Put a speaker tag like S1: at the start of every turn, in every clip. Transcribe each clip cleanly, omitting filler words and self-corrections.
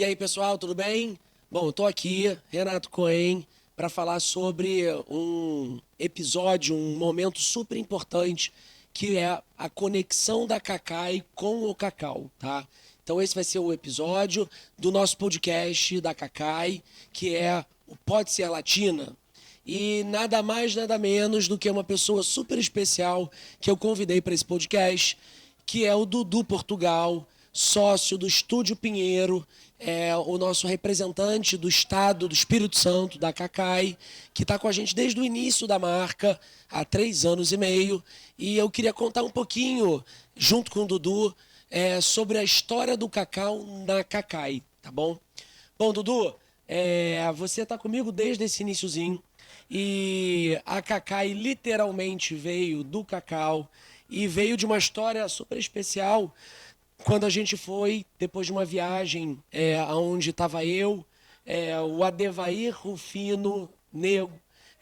S1: aí, pessoal, tudo bem? Bom, estou aqui, Renato Cohen, para falar sobre um episódio, um momento super importante, que é a conexão da Cacai com o cacau, tá? Então esse vai ser o episódio do nosso podcast da Cacai, que é o Pode Ser Latina. E nada mais, nada menos do que uma pessoa super especial que eu convidei para esse podcast, que é o Dudu Portugal, sócio do Estúdio Pinheiro, o nosso representante do estado do Espírito Santo, da Cacai, que está com a gente desde o início da marca, há 3 anos e meio. E eu queria contar um pouquinho, junto com o Dudu, sobre a história do cacau na Cacai, tá bom? Bom, Dudu, você está comigo desde esse iniciozinho. E a Cacai literalmente veio do cacau e veio de uma história super especial quando a gente foi, depois de uma viagem onde estava eu, o Adevair Rufino Nego,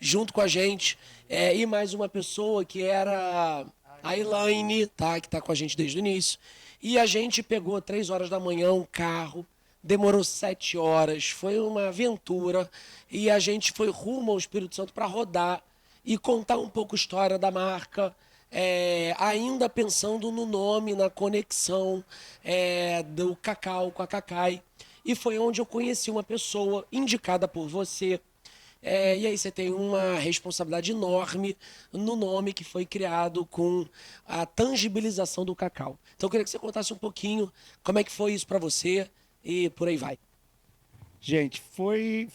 S1: junto com a gente, e mais uma pessoa que era a Elaine, tá, que está com a gente desde o início. E a gente pegou 3 horas da manhã um carro, demorou 7 horas, foi uma aventura, e a gente foi rumo ao Espírito Santo para rodar e contar um pouco a história da marca, ainda pensando no nome, na conexão do cacau com a Cacai. E foi onde eu conheci uma pessoa indicada por você. E aí você tem uma responsabilidade enorme no nome que foi criado com a tangibilização do cacau. Então eu queria que você contasse um pouquinho como é que foi isso para você e por aí vai.
S2: Gente, foi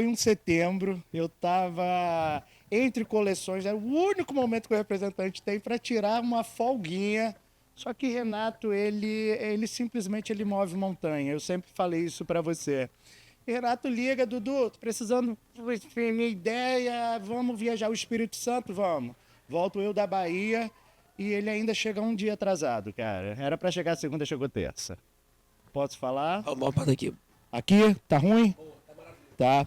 S2: um setembro, eu estava entre coleções, era o único momento que o representante tem para tirar uma folguinha. Só que Renato, ele simplesmente ele move montanha. Eu sempre falei isso para você. E Renato liga, Dudu, tô precisando, minha ideia, vamos viajar ao Espírito Santo, vamos. Volto eu da Bahia e ele ainda chega um dia atrasado, cara. Era para chegar segunda, chegou terça. Posso falar?
S1: Vamos para daqui.
S2: Aqui, tá ruim? Tá.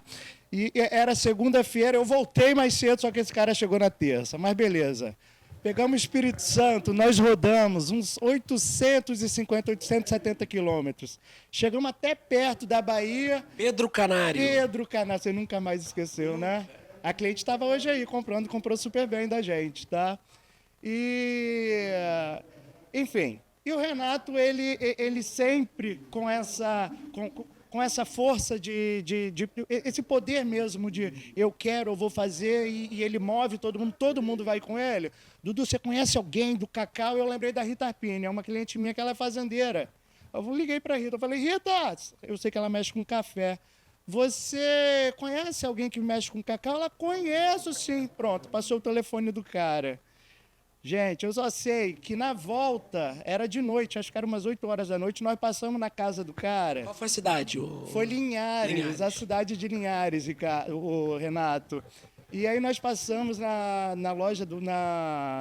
S2: E era segunda-feira, eu voltei mais cedo, só que esse cara chegou na terça. Mas beleza. Pegamos o Espírito Santo, nós rodamos uns 850, 870 quilômetros. Chegamos até perto da Bahia.
S1: Pedro Canário.
S2: Pedro Canário, você nunca mais esqueceu, né? A cliente estava hoje aí comprou super bem da gente, tá? E, enfim, e o Renato, ele sempre com essa força esse poder mesmo de eu quero, eu vou fazer, e ele move todo mundo vai com ele. Dudu, você conhece alguém do cacau? Eu lembrei da Rita Arpini, é uma cliente minha que ela é fazendeira. Eu liguei para a Rita, eu falei, Rita, eu sei que ela mexe com café. Você conhece alguém que mexe com cacau? Ela, conheço sim. Pronto, passou o telefone do cara. Gente, eu só sei que na volta, era de noite, acho que era umas 8 horas da noite, nós passamos na casa do cara.
S1: Qual foi a cidade?
S2: Foi Linhares, a cidade de Linhares, o Renato. E aí nós passamos na loja,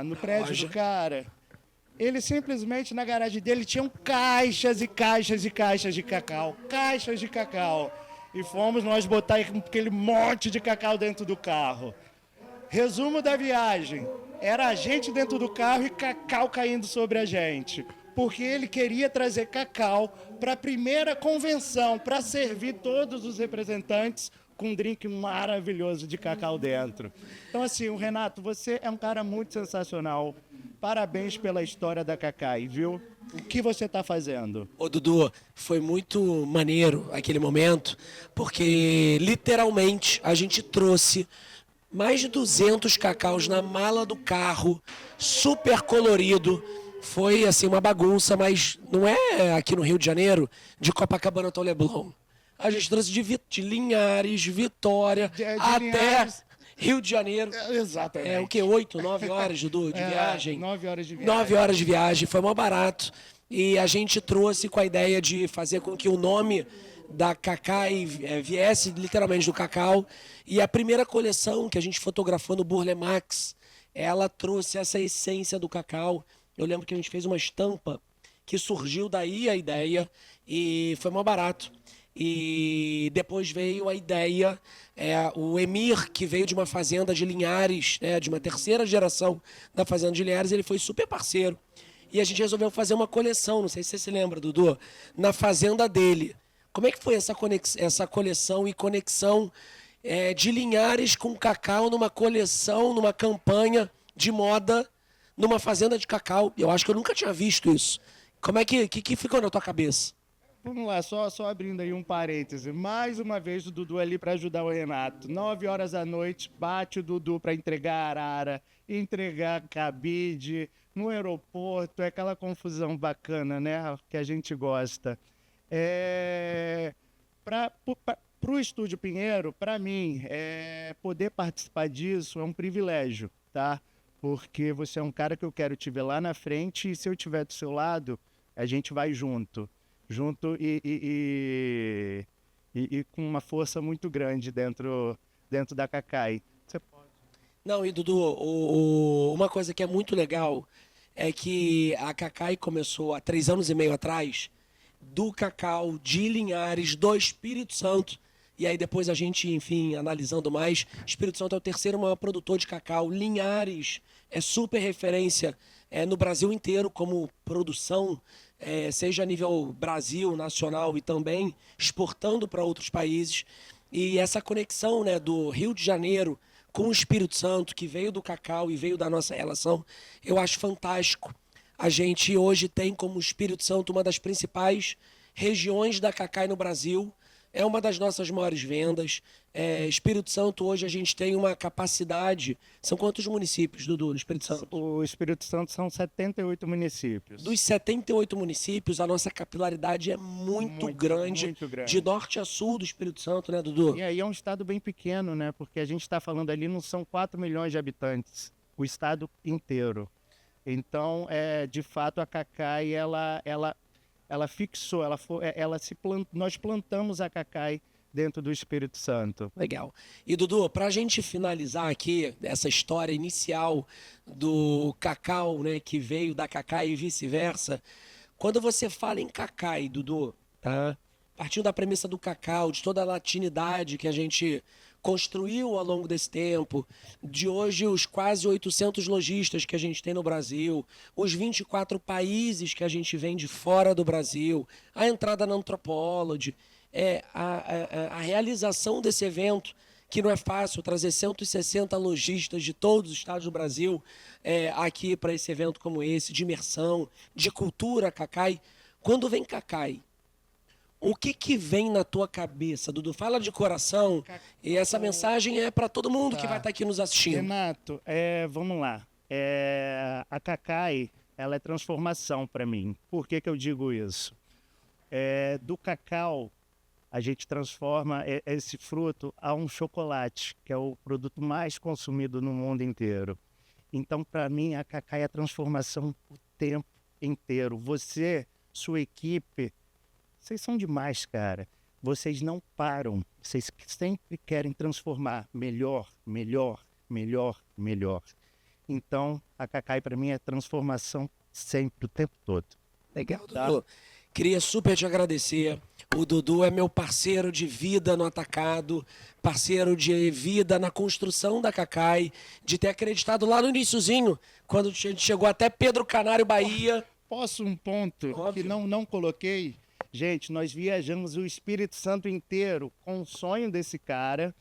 S2: no prédio do cara. Ele simplesmente, na garagem dele, tinham caixas e caixas e caixas de cacau. Caixas de cacau. E fomos nós botar aquele monte de cacau dentro do carro. Resumo da viagem. Era a gente dentro do carro e cacau caindo sobre a gente. Porque ele queria trazer cacau para a primeira convenção, para servir todos os representantes com um drink maravilhoso de cacau dentro. Então, assim, o Renato, você é um cara muito sensacional. Parabéns pela história da Cacai, viu? O que você está fazendo?
S1: Ô, Dudu, foi muito maneiro aquele momento, porque literalmente a gente trouxe mais de 200 cacaus na mala do carro, super colorido. Foi assim uma bagunça, mas não é aqui no Rio de Janeiro, de Copacabana até o Leblon. A gente trouxe de Linhares, Vitória, até
S2: Linhares.
S1: Rio de Janeiro.
S2: Exatamente.
S1: O quê? 8, 9 horas, Dudu, de viagem?
S2: 9 horas de viagem.
S1: 9 horas de viagem, foi mó barato. E a gente trouxe com a ideia de fazer com que o nome da Cacai viesse literalmente do cacau. E a primeira coleção que a gente fotografou no Burle Marx, ela trouxe essa essência do cacau. Eu lembro que a gente fez uma estampa que surgiu daí a ideia e foi mó barato. E depois veio a ideia, o Emir, que veio de uma fazenda de Linhares, de uma terceira geração da fazenda de Linhares, ele foi super parceiro. E a gente resolveu fazer uma coleção, não sei se você se lembra, Dudu, na fazenda dele. Como é que foi essa coleção e conexão de Linhares com cacau numa coleção, numa campanha de moda, numa fazenda de cacau? Eu acho que eu nunca tinha visto isso. Como é que ficou na tua cabeça?
S2: Vamos lá, só abrindo aí um parêntese. Mais uma vez o Dudu ali para ajudar o Renato. 9 horas da noite, bate o Dudu para entregar arara, entregar cabide no aeroporto. É aquela confusão bacana, né? Que a gente gosta. Para o Estúdio Pinheiro, para mim, poder participar disso é um privilégio, tá? Porque você é um cara que eu quero te ver lá na frente e se eu estiver do seu lado, a gente vai junto e com uma força muito grande dentro da Cacai. Você pode.
S1: Não, e Dudu, uma coisa que é muito legal é que a Cacai começou há 3 anos e meio atrás, do cacau de Linhares, do Espírito Santo. E aí depois a gente, enfim, analisando mais, Espírito Santo é o terceiro maior produtor de cacau. Linhares é super referência no Brasil inteiro como produção, seja a nível Brasil, nacional e também exportando para outros países. E essa conexão, né, do Rio de Janeiro com o Espírito Santo, que veio do cacau e veio da nossa relação, eu acho fantástico. A gente hoje tem como Espírito Santo uma das principais regiões da Cacai no Brasil. É uma das nossas maiores vendas. Espírito Santo, hoje a gente tem uma capacidade... São quantos municípios, Dudu, no Espírito Santo?
S2: O Espírito Santo são 78 municípios.
S1: Dos 78 municípios, a nossa capilaridade é muito grande.
S2: Muito grande.
S1: De norte a sul do Espírito Santo, né, Dudu?
S2: E aí é um estado bem pequeno, né? Porque a gente está falando ali, não são 4 milhões de habitantes. O estado inteiro. Então, de fato, a Cacai, ela fixou, nós plantamos a Cacai dentro do Espírito Santo.
S1: Legal. E, Dudu, para a gente finalizar aqui essa história inicial do cacau, né, que veio da Cacai e vice-versa, quando você fala em Cacai, Dudu, tá? Partindo da premissa do cacau, de toda a latinidade que a gente construiu ao longo desse tempo, de hoje os quase 800 lojistas que a gente tem no Brasil, os 24 países que a gente vende fora do Brasil, a entrada na Anthropology, a realização desse evento, que não é fácil, trazer 160 lojistas de todos os estados do Brasil aqui para esse evento como esse, de imersão, de cultura Cacai. Quando vem Cacai, o que vem na tua cabeça, Dudu? Fala de coração. E essa mensagem é para todo mundo que vai estar aqui nos assistindo.
S2: Renato, vamos lá. A Cacai, ela é transformação para mim. Por que eu digo isso? Do cacau, a gente transforma esse fruto a um chocolate, que é o produto mais consumido no mundo inteiro. Então, para mim, a Cacai é a transformação o tempo inteiro. Você, sua equipe... Vocês são demais, cara. Vocês não param. Vocês sempre querem transformar melhor, melhor, melhor, melhor. Então, a Cacai para mim é transformação sempre, o tempo todo.
S1: Legal, Dudu. Queria super te agradecer. O Dudu é meu parceiro de vida no atacado, parceiro de vida na construção da Cacai, de ter acreditado lá no iniciozinho, quando a gente chegou até Pedro Canário, Bahia.
S2: Posso um ponto que não coloquei? Gente, nós viajamos o Espírito Santo inteiro com o sonho desse cara,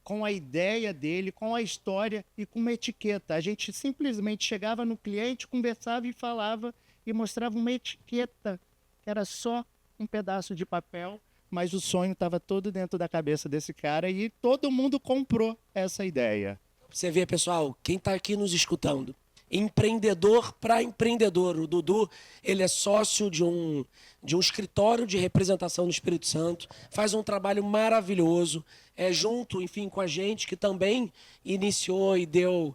S2: com a ideia dele, com a história e com uma etiqueta. A gente simplesmente chegava no cliente, conversava e falava e mostrava uma etiqueta, que era só um pedaço de papel, mas o sonho estava todo dentro da cabeça desse cara e todo mundo comprou essa ideia.
S1: Você vê, pessoal, quem está aqui nos escutando, empreendedor para empreendedor. O Dudu, ele é sócio de um escritório de representação no Espírito Santo, faz um trabalho maravilhoso, junto, enfim, com a gente, que também iniciou e deu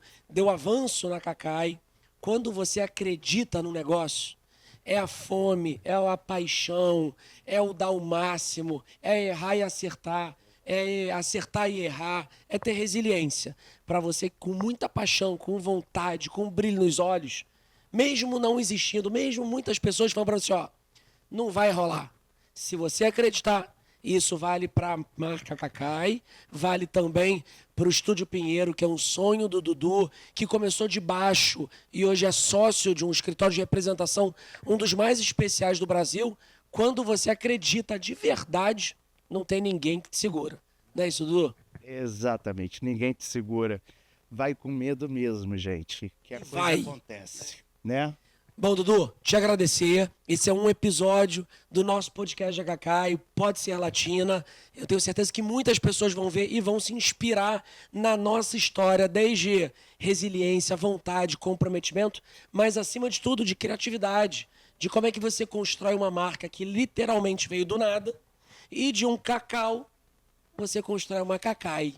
S1: avanço na Cacai. Quando você acredita no negócio, é a fome, é a paixão, é o dar o máximo, é errar e acertar, é acertar e errar, é ter resiliência. Para você, com muita paixão, com vontade, com brilho nos olhos, mesmo não existindo, mesmo muitas pessoas falando para você, ó, não vai rolar. Se você acreditar, isso vale para a marca Cacai, vale também para o Estúdio Pinheiro, que é um sonho do Dudu, que começou de baixo e hoje é sócio de um escritório de representação, um dos mais especiais do Brasil, quando você acredita de verdade, não tem ninguém que te segura. Não é isso, Dudu?
S2: Exatamente, ninguém te segura. Vai com medo mesmo, gente, que a coisa acontece, né?
S1: Bom, Dudu, te agradecer. Esse é um episódio do nosso podcast de HK e Pode Ser Latina. Eu tenho certeza que muitas pessoas vão ver e vão se inspirar na nossa história, desde resiliência, vontade, comprometimento, mas acima de tudo de criatividade, de como é que você constrói uma marca que literalmente veio do nada e de um cacau você constrói uma cacai.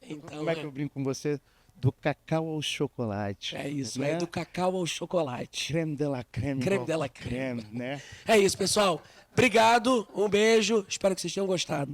S1: Então,
S2: como é que eu brinco com você? Do cacau ao chocolate.
S1: É isso,
S2: né?
S1: do cacau ao chocolate.
S2: Creme de la creme.
S1: Creme de la creme.
S2: né?
S1: É isso, pessoal. Obrigado, um beijo. Espero que vocês tenham gostado.